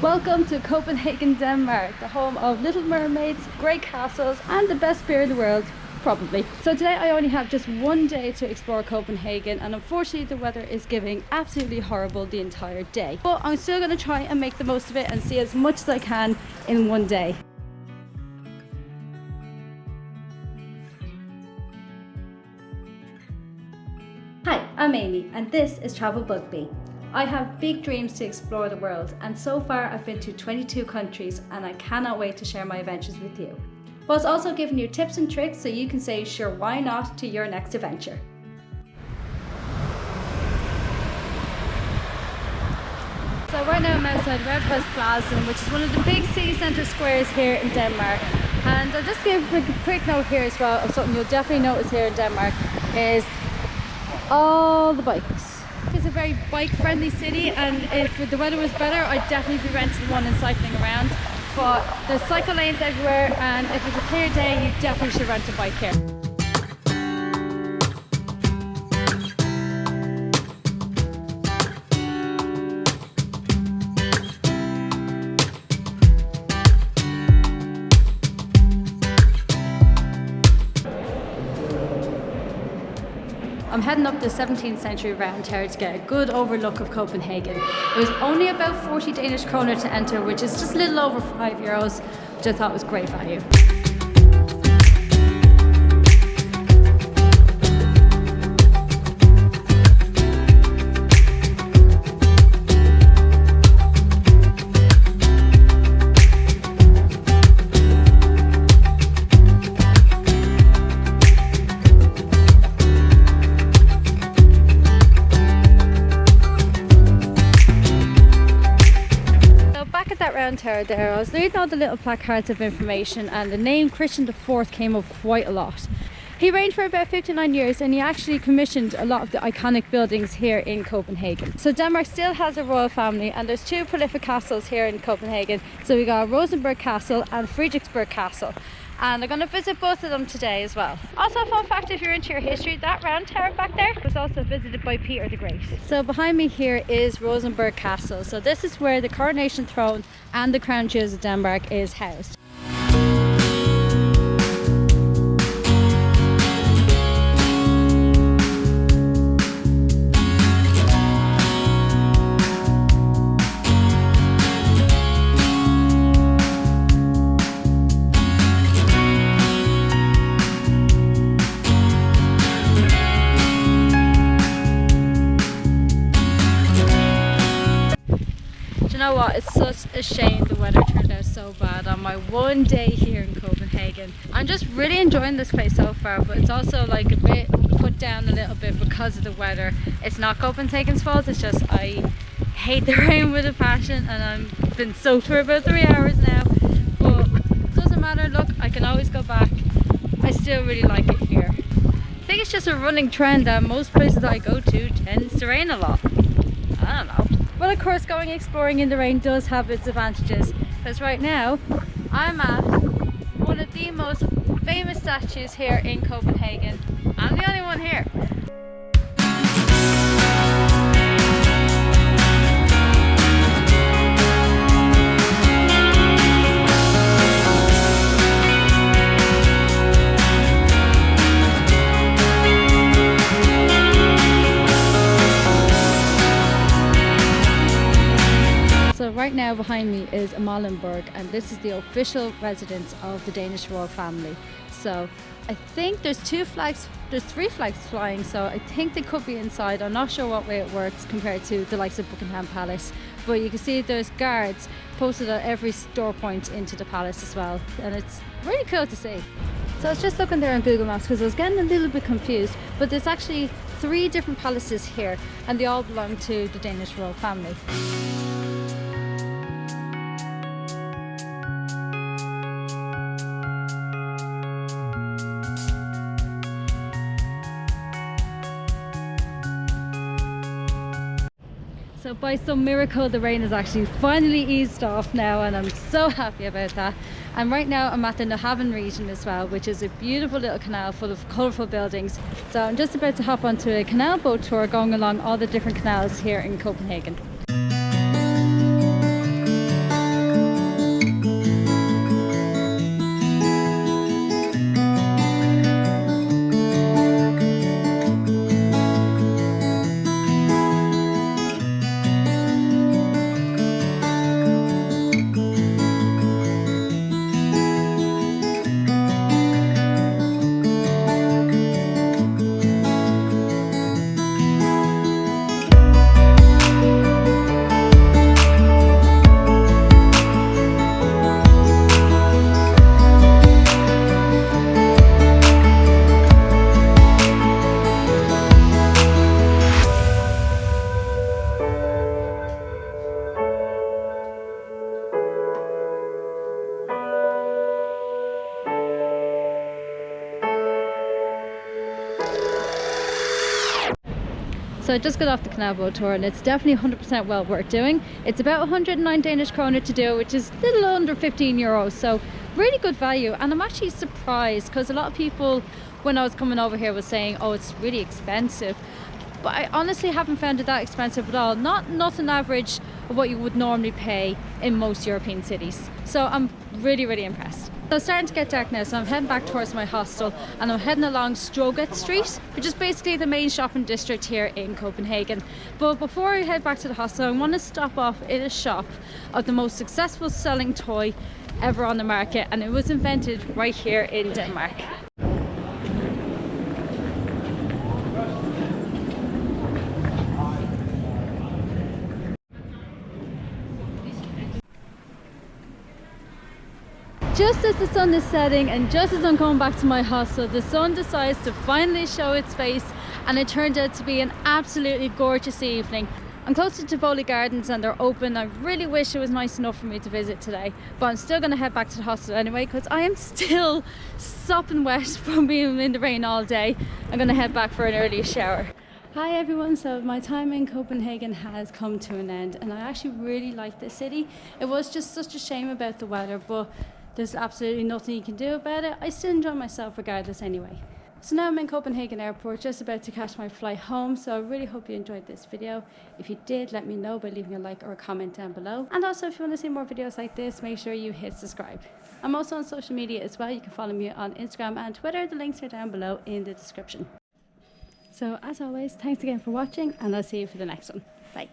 Welcome to Copenhagen, Denmark, the home of Little Mermaids, great castles and the best beer in the world, probably. So today I only have just one day to explore Copenhagen, and unfortunately the weather is giving absolutely horrible the entire day. But I'm still going to try and make the most of it and see as much as I can in one day. Hi, I'm Amy and this is Travel Bugby. I have big dreams to explore the world, and so far I've been to 22 countries and I cannot wait to share my adventures with you. Whilst also giving you tips and tricks so you can say sure why not to your next adventure. So right now I'm outside Red House Plaza, which is one of the big city centre squares here in Denmark. And I'll just give a quick note here as well of something you'll definitely notice here in Denmark is all the bikes. It's a very bike friendly city, and if the weather was better I'd definitely be renting one and cycling around, but there's cycle lanes everywhere, and if it's a clear day you definitely should rent a bike here. I'm heading up the 17th century round tower to get a good overlook of Copenhagen. It was only about 40 Danish kroner to enter, which is just a little over €5, which I thought was great value. Round tower there, I was reading all the little placards of information, and the name Christian IV came up quite a lot. He reigned for about 59 years and he actually commissioned a lot of the iconic buildings here in Copenhagen. So Denmark still has a royal family, and there's two prolific castles here in Copenhagen. So we got Rosenborg Castle and Frederiksberg Castle, and I'm going to visit both of them today as well. Also, a fun fact if you're into your history, that round tower back there was also visited by Peter the Great. So behind me here is Rosenborg Castle. So this is where the coronation throne and the crown jewels of Denmark is housed. You know what, it's such a shame the weather turned out so bad on my one day here in Copenhagen. I'm just really enjoying this place so far, but it's also like a bit put down a little bit because of the weather. It's not Copenhagen's fault, it's just I hate the rain with a passion, and I've been soaked for about 3 hours now, but it doesn't matter. Look, I can always go back. I still really like it here. I think it's just a running trend that most places I go to tends to rain a lot. I don't know. Well, of course, going exploring in the rain does have its advantages, because right now I'm at one of the most famous statues here in Copenhagen. I'm the only one here. So right now behind me is Amalienborg, and this is the official residence of the Danish royal family. So I think there's three flags flying, so I think they could be inside. I'm not sure what way it works compared to the likes of Buckingham Palace, but you can see there's guards posted at every door point into the palace as well, and it's really cool to see. So I was just looking there on Google Maps because I was getting a little bit confused, but there's actually 3 different palaces here, and they all belong to the Danish royal family. So by some miracle the rain has actually finally eased off now, and I'm so happy about that. And right now I'm at the Copenhagen region as well, which is a beautiful little canal full of colourful buildings. So I'm just about to hop onto a canal boat tour going along all the different canals here in Copenhagen. So I just got off the canal boat tour and it's definitely 100% well worth doing. It's about 109 Danish kroner to do, which is a little under 15 euros. So really good value. And I'm actually surprised because a lot of people when I was coming over here was saying, oh, it's really expensive. But I honestly haven't found it that expensive at all. Not an average of what you would normally pay in most European cities. So I'm really impressed. So it's starting to get dark now, so I'm heading back towards my hostel and I'm heading along Stroget Street, which is basically the main shopping district here in Copenhagen. But before I head back to the hostel, I want to stop off in a shop of the most successful selling toy ever on the market, and it was invented right here in Denmark. Just as the sun is setting and just as I'm going back to my hostel, the sun decides to finally show its face, and it turned out to be an absolutely gorgeous evening. I'm close to Tivoli Gardens and they're open. I really wish it was nice enough for me to visit today, but I'm still going to head back to the hostel anyway because I am still sopping wet from being in the rain all day. I'm going to head back for an early shower. Hi everyone, so my time in Copenhagen has come to an end and I actually really like this city. It was just such a shame about the weather, but there's absolutely nothing you can do about it. I still enjoy myself regardless anyway. So now I'm in Copenhagen airport, just about to catch my flight home. So I really hope you enjoyed this video. If you did, let me know by leaving a like or a comment down below. And also if you want to see more videos like this, make sure you hit subscribe. I'm also on social media as well. You can follow me on Instagram and Twitter. The links are down below in the description. So as always, thanks again for watching and I'll see you for the next one. Bye.